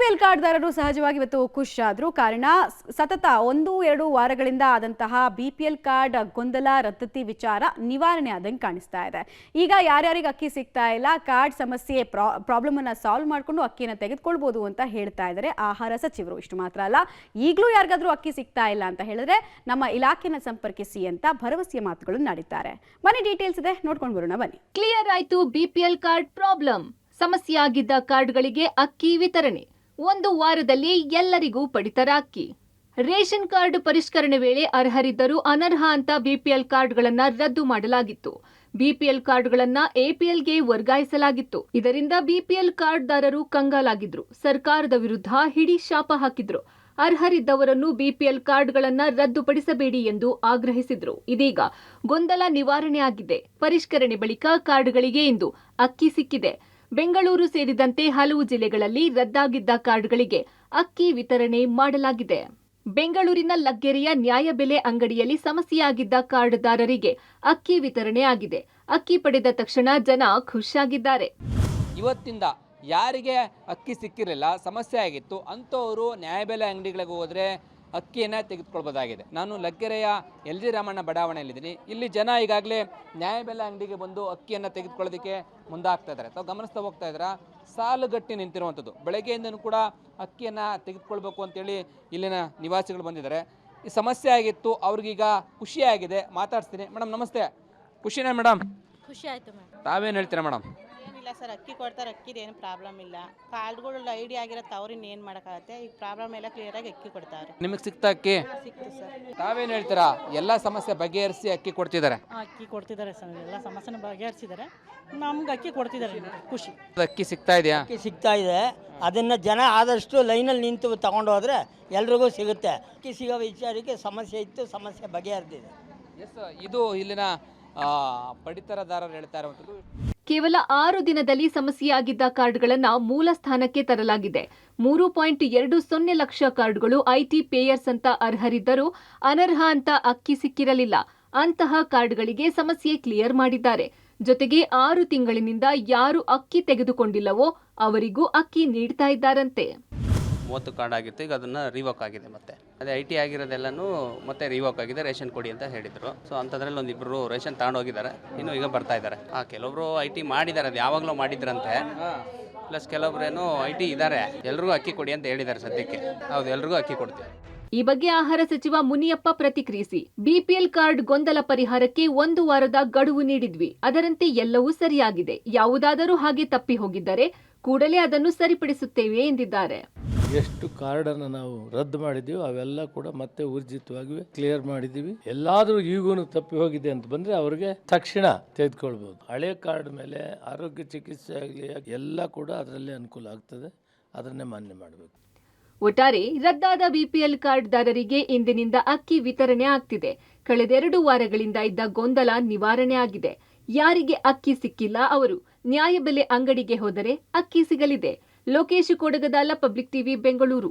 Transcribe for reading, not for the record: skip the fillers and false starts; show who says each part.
Speaker 1: BPL ಕಾರ್ಡ್ದಾರರು ಸಹಜವಾಗಿ ಇವತ್ತು ಖುಷಿಯಾದ್ರು. ಕಾರಣ ಸತತ 1-2 ವಾರಗಳಿಂದ ಆದಂತಹ ಬಿಪಿಎಲ್ ಕಾರ್ಡ್ ಗೊಂದಲ ರದ್ದತಿ ವಿಚಾರ ನಿವಾರಣೆ ಆದಂಗೆ ಕಾಣಿಸ್ತಾ ಇದೆ. ಈಗ ಯಾರ್ಯಾರಿಗೆ ಅಕ್ಕಿ ಸಿಗ್ತಾ ಇಲ್ಲ, ಕಾರ್ಡ್ ಸಮಸ್ಯೆ ಪ್ರಾಬ್ಲಮ್ ಅನ್ನ ಸಾಲ್ವ್ ಮಾಡಿಕೊಂಡು ಅಕ್ಕಿಯನ್ನು ತೆಗೆದುಕೊಳ್ಬಹುದು ಅಂತ ಹೇಳ್ತಾ ಇದ್ದಾರೆ ಆಹಾರ ಸಚಿವರು. ಇಷ್ಟು ಮಾತ್ರ ಅಲ್ಲ, ಈಗಲೂ ಯಾರಿಗಾದ್ರೂ ಅಕ್ಕಿ ಸಿಗ್ತಾ ಇಲ್ಲ ಅಂತ ಹೇಳಿದ್ರೆ ನಮ್ಮ ಇಲಾಖೆನ ಸಂಪರ್ಕಿಸಿ ಅಂತ ಭರವಸೆಯ ಮಾತುಗಳು ನಾಡಿದ್ದಾರೆ. ಬನ್ನಿ, ಡೀಟೇಲ್ಸ್ ಇದೆ, ನೋಡ್ಕೊಂಡು ಬರೋಣ ಬನ್ನಿ.
Speaker 2: ಕ್ಲಿಯರ್ ಆಯ್ತು ಬಿಪಿಎಲ್ ಕಾರ್ಡ್ ಪ್ರಾಬ್ಲಮ್. ಸಮಸ್ಯೆಯಾಗಿದ್ದ ಕಾರ್ಡ್ಗಳಿಗೆ ಅಕ್ಕಿ ವಿತರಣೆ. 1 ವಾರದಲ್ಲಿ ಎಲ್ಲರಿಗೂ ಪಡಿತರ ಅಕ್ಕಿ. ರೇಷನ್ ಕಾರ್ಡ್ ಪರಿಷ್ಕರಣೆ ವೇಳೆ ಅರ್ಹರಿದ್ದರೂ ಅನರ್ಹ ಅಂತ ಬಿಪಿಎಲ್ ಕಾರ್ಡ್ಗಳನ್ನ ರದ್ದು ಮಾಡಲಾಗಿತ್ತು. ಬಿಪಿಎಲ್ ಕಾರ್ಡ್ಗಳನ್ನ ಎಪಿಎಲ್ಗೆ ವರ್ಗಾಯಿಸಲಾಗಿತ್ತು. ಇದರಿಂದ ಬಿಪಿಎಲ್ ಕಾರ್ಡ್ದಾರರು ಕಂಗಾಲಾಗಿದ್ರು. ಸರ್ಕಾರದ ವಿರುದ್ಧ ಹಿಡಿ ಶಾಪ ಹಾಕಿದ್ರು. ಅರ್ಹರಿದ್ದವರನ್ನು ಬಿಪಿಎಲ್ ಕಾರ್ಡ್ಗಳನ್ನ ರದ್ದುಪಡಿಸಬೇಡಿ ಎಂದು ಆಗ್ರಹಿಸಿದ್ರು. ಇದೀಗ ಗೊಂದಲ ನಿವಾರಣೆ ಆಗಿದೆ. ಪರಿಷ್ಕರಣೆ ಬಳಿಕ ಕಾರ್ಡ್ಗಳಿಗೆ ಇಂದು ಅಕ್ಕಿ ಸಿಕ್ಕಿದೆ. ಬೆಂಗಳೂರು ಸೇರಿದಂತೆ ಹಲವು ಜಿಲ್ಲೆಗಳಲ್ಲಿ ರದ್ದಾಗಿದ್ದ ಕಾರ್ಡ್ಗಳಿಗೆ ಅಕ್ಕಿ ವಿತರಣೆ ಮಾಡಲಾಗಿದೆ. ಬೆಂಗಳೂರಿನ ಲಗ್ಗೆರೆಯ ನ್ಯಾಯಬೆಲೆ ಅಂಗಡಿಯಲ್ಲಿ ಸಮಸ್ಯೆಯಾಗಿದ್ದ ಕಾರ್ಡ್ದಾರರಿಗೆ ಅಕ್ಕಿ ವಿತರಣೆ ಆಗಿದೆ. ಅಕ್ಕಿ ಪಡೆದ ತಕ್ಷಣ ಜನ ಖುಷಿಯಾಗಿದ್ದಾರೆ.
Speaker 3: ಇವತ್ತಿಂದ ಯಾರಿಗೆ ಅಕ್ಕಿ ಸಿಕ್ಕಿರಲಿಲ್ಲ, ಸಮಸ್ಯೆ ಆಗಿತ್ತು ಅಂಥವರು ನ್ಯಾಯಬೆಲೆ ಅಂಗಡಿಗಳಿಗೆ ಹೋದರೆ ಅಕ್ಕಿಯನ್ನು ತೆಗೆದುಕೊಳ್ಬೋದಾಗಿದೆ. ನಾನು ಲಗ್ಗೆರೆಯ LG ರಾಮಣ್ಣ ಬಡಾವಣೆಯಲ್ಲಿದ್ದೀನಿ. ಇಲ್ಲಿ ಜನ ಈಗಾಗಲೇ ನ್ಯಾಯಬೆಲೆ ಅಂಗಡಿಗೆ ಬಂದು ಅಕ್ಕಿಯನ್ನು ತೆಗೆದುಕೊಳ್ಳೋದಕ್ಕೆ ಮುಂದಾಗ್ತಾ ಇದ್ದಾರೆ. ತಾವು ಗಮನಿಸ್ತಾ ಹೋಗ್ತಾ ಇದ್ದೀರಾ, ಸಾಲುಗಟ್ಟಿ ನಿಂತಿರುವಂಥದ್ದು. ಬೆಳಗ್ಗೆಯಿಂದನೂ ಕೂಡ ಅಕ್ಕಿಯನ್ನು ತೆಗೆದುಕೊಳ್ಬೇಕು ಅಂತೇಳಿ ಇಲ್ಲಿನ ನಿವಾಸಿಗಳು ಬಂದಿದ್ದಾರೆ. ಈ ಸಮಸ್ಯೆ ಆಗಿತ್ತು, ಅವ್ರಿಗೀಗ ಖುಷಿಯಾಗಿದೆ. ಮಾತಾಡ್ತೀನಿ. ಮೇಡಮ್ ನಮಸ್ತೆ. ಖುಷಿನಾ ಮೇಡಮ್?
Speaker 4: ಖುಷಿ ಆಯಿತು ಮೇಡಮ್.
Speaker 3: ತಾವೇನು ಹೇಳ್ತೀರಾ ಮೇಡಮ್?
Speaker 4: ಏನಿಲ್ಲ ಸರ್, ಅಕ್ಕಿ ಕೊಡ್ತಾರೆ, ಅಕ್ಕಿದೇನು ಪ್ರಾಬ್ಲಮ್ ಇಲ್ಲ. ಕಾರ್ಡ್ಗಳು ಐಡಿ ಆಗಿರತ್ತೆ, ಅವ್ರಿನ್ನ ಏನು ಮಾಡೋಕ್ಕಾಗತ್ತೆ. ಈಗ ಪ್ರಾಬ್ಲಮ್ ಎಲ್ಲ ಕ್ಲಿಯರಾಗಿ ಅಕ್ಕಿ ಕೊಡ್ತಾರೆ.
Speaker 3: ನಿಮಗೆ ಸಿಗ್ತಾ ಅಕ್ಕಿ?
Speaker 4: ಸಿಕ್ತು ಸರ್.
Speaker 3: ತಾವೇನು ಹೇಳ್ತೀರಾ? ಎಲ್ಲ ಸಮಸ್ಯೆ ಬಗೆಹರಿಸಿ ಅಕ್ಕಿ ಕೊಡ್ತಿದ್ದಾರೆ?
Speaker 4: ಅಕ್ಕಿ ಕೊಡ್ತಿದ್ದಾರೆ ಸರ್, ಎಲ್ಲ ಸಮಸ್ಯೆನ ಬಗೆಹರಿಸಿದ್ದಾರೆ. ನಮ್ಗೆ ಅಕ್ಕಿ ಕೊಡ್ತಿದ್ದಾರೆ, ಖುಷಿ.
Speaker 3: ಅಕ್ಕಿ ಸಿಗ್ತಾ ಇದೆಯಾ?
Speaker 5: ಅಕ್ಕಿ ಸಿಗ್ತಾ ಇದೆ. ಅದನ್ನು ಜನ ಆದಷ್ಟು ಲೈನಲ್ಲಿ ನಿಂತು ತಗೊಂಡು ಹೋದರೆ ಎಲ್ರಿಗೂ ಸಿಗುತ್ತೆ. ಅಕ್ಕಿ ಸಿಗೋ ವಿಚಾರಕ್ಕೆ ಸಮಸ್ಯೆ ಇತ್ತು, ಸಮಸ್ಯೆ ಬಗೆಹರಿದಿದೆ.
Speaker 3: ಎಸ್, ಇದು ಇಲ್ಲಿನ ಪಡಿತರದಾರರು ಹೇಳ್ತಾ ಇರುವಂಥದ್ದು.
Speaker 2: ಕೇವಲ 6 ದಿನದಲ್ಲಿ ಸಮಸ್ಯೆಯಾಗಿದ್ದ ಕಾರ್ಡ್ಗಳನ್ನು ಮೂಲ ಸ್ಥಾನಕ್ಕೆ ತರಲಾಗಿದೆ. 3.20 ಲಕ್ಷ ಕಾರ್ಡ್ಗಳು ಐಟಿ ಪೇಯರ್ಸ್ ಅಂತ ಅರ್ಹರಿದ್ದರೂ ಅನರ್ಹ ಅಂತ ಅಕ್ಕಿ ಸಿಕ್ಕಿರಲಿಲ್ಲ. ಅಂತಹ ಕಾರ್ಡ್ಗಳಿಗೆ ಸಮಸ್ಯೆ ಕ್ಲಿಯರ್ ಮಾಡಿದ್ದಾರೆ. ಜೊತೆಗೆ 6 ತಿಂಗಳಿನಿಂದ ಯಾರು ಅಕ್ಕಿ ತೆಗೆದುಕೊಂಡಿಲ್ಲವೋ ಅವರಿಗೂ ಅಕ್ಕಿ ನೀಡ್ತಾ ಇದ್ದಾರಂತೆ.
Speaker 6: 30 ಕಾರ್ಡ್ ಆಗಿತ್ತು, ಈಗ ಅದನ್ನು ರಿವೋಕ್ ಆಗಿದೆ. ಮತ್ತೆ ಅದೇ IT ಆಗಿರೋದೆಲ್ಲನೂ ಮತ್ತೆ ರಿವೋಕ್ ಆಗಿದೆ. ರೇಷನ್ ಕೊಡಿ ಅಂತ ಹೇಳಿದರು. ಸೊ ಅಂಥದ್ರಲ್ಲಿ ಒಂದಿಬ್ಬರು ರೇಷನ್ ತಗೊಂಡೋಗಿದ್ದಾರೆ. ಇನ್ನು ಈಗ ಬರ್ತಾ ಇದ್ದಾರೆ. ಕೆಲವೊಬ್ರು IT ಮಾಡಿದ್ದಾರೆ, ಅದು ಯಾವಾಗಲೂ ಮಾಡಿದ್ರಂತೆ. ಪ್ಲಸ್ ಕೆಲವೊಬ್ರೇನು IT ಇದ್ದಾರೆ. ಎಲ್ರಿಗೂ ಅಕ್ಕಿ ಕೊಡಿ ಅಂತ ಹೇಳಿದ್ದಾರೆ ಸದ್ಯಕ್ಕೆ. ಹೌದು, ಎಲ್ರಿಗೂ ಅಕ್ಕಿ ಕೊಡ್ತೀವಿ.
Speaker 2: ಈ ಬಗ್ಗೆ ಆಹಾರ ಸಚಿವ ಮುನಿಯಪ್ಪ ಪ್ರತಿಕ್ರಿಯಿಸಿ, ಬಿಪಿಎಲ್ ಕಾರ್ಡ್ ಗೊಂದಲ ಪರಿಹಾರಕ್ಕೆ 1 ವಾರದ ಗಡುವು ನೀಡಿದ್ವಿ. ಅದರಂತೆ ಎಲ್ಲವೂ ಸರಿಯಾಗಿದೆ. ಯಾವುದಾದರೂ ಹಾಗೆ ತಪ್ಪಿ ಹೋಗಿದ್ದರೆ ಕೂಡಲೇ ಅದನ್ನು ಸರಿಪಡಿಸುತ್ತೇವೆ ಎಂದಿದ್ದಾರೆ.
Speaker 7: ಎಷ್ಟು ಕಾರ್ಡನ್ನು ನಾವು ರದ್ದು ಮಾಡಿದ್ದೀವಿ ಅವೆಲ್ಲ ಕೂಡ ಮತ್ತೆ ಊರ್ಜಿತವಾಗಿ ಕ್ಲಿಯರ್ ಮಾಡಿದ್ದೀವಿ. ಎಲ್ಲಾದರೂ ಈಗೂ ತಪ್ಪಿ ಹೋಗಿದೆ ಅಂತ ಬಂದರೆ ಅವ್ರಿಗೆ ತಕ್ಷಣ ತೆಗೆದುಕೊಳ್ಬೋದು. ಹಳೆ ಕಾರ್ಡ್ ಮೇಲೆ ಆರೋಗ್ಯ ಚಿಕಿತ್ಸೆ ಆಗಲಿ ಎಲ್ಲ ಕೂಡ ಅದರಲ್ಲೇ ಅನುಕೂಲ ಆಗ್ತದೆ. ಅದನ್ನೇ ಮಾನ್ಯ ಮಾಡಬೇಕು.
Speaker 2: ಒಟ್ಟಾರೆ ರದ್ದಾದ ಬಿಪಿಎಲ್ ಕಾರ್ಡ್ದಾರರಿಗೆ ಇಂದಿನಿಂದ ಅಕ್ಕಿ ವಿತರಣೆ ಆಗ್ತಿದೆ. ಕಳೆದ 2 ವಾರಗಳಿಂದ ಇದ್ದ ಗೊಂದಲ ನಿವಾರಣೆ ಆಗಿದೆ. ಯಾರಿಗೆ ಅಕ್ಕಿ ಸಿಕ್ಕಿಲ್ಲ ಅವರು ನ್ಯಾಯಬೆಲೆ ಅಂಗಡಿಗೆ ಹೋದರೆ ಅಕ್ಕಿ ಸಿಗಲಿದೆ. Lokesh Kodagadala, public TV, Bengaluru.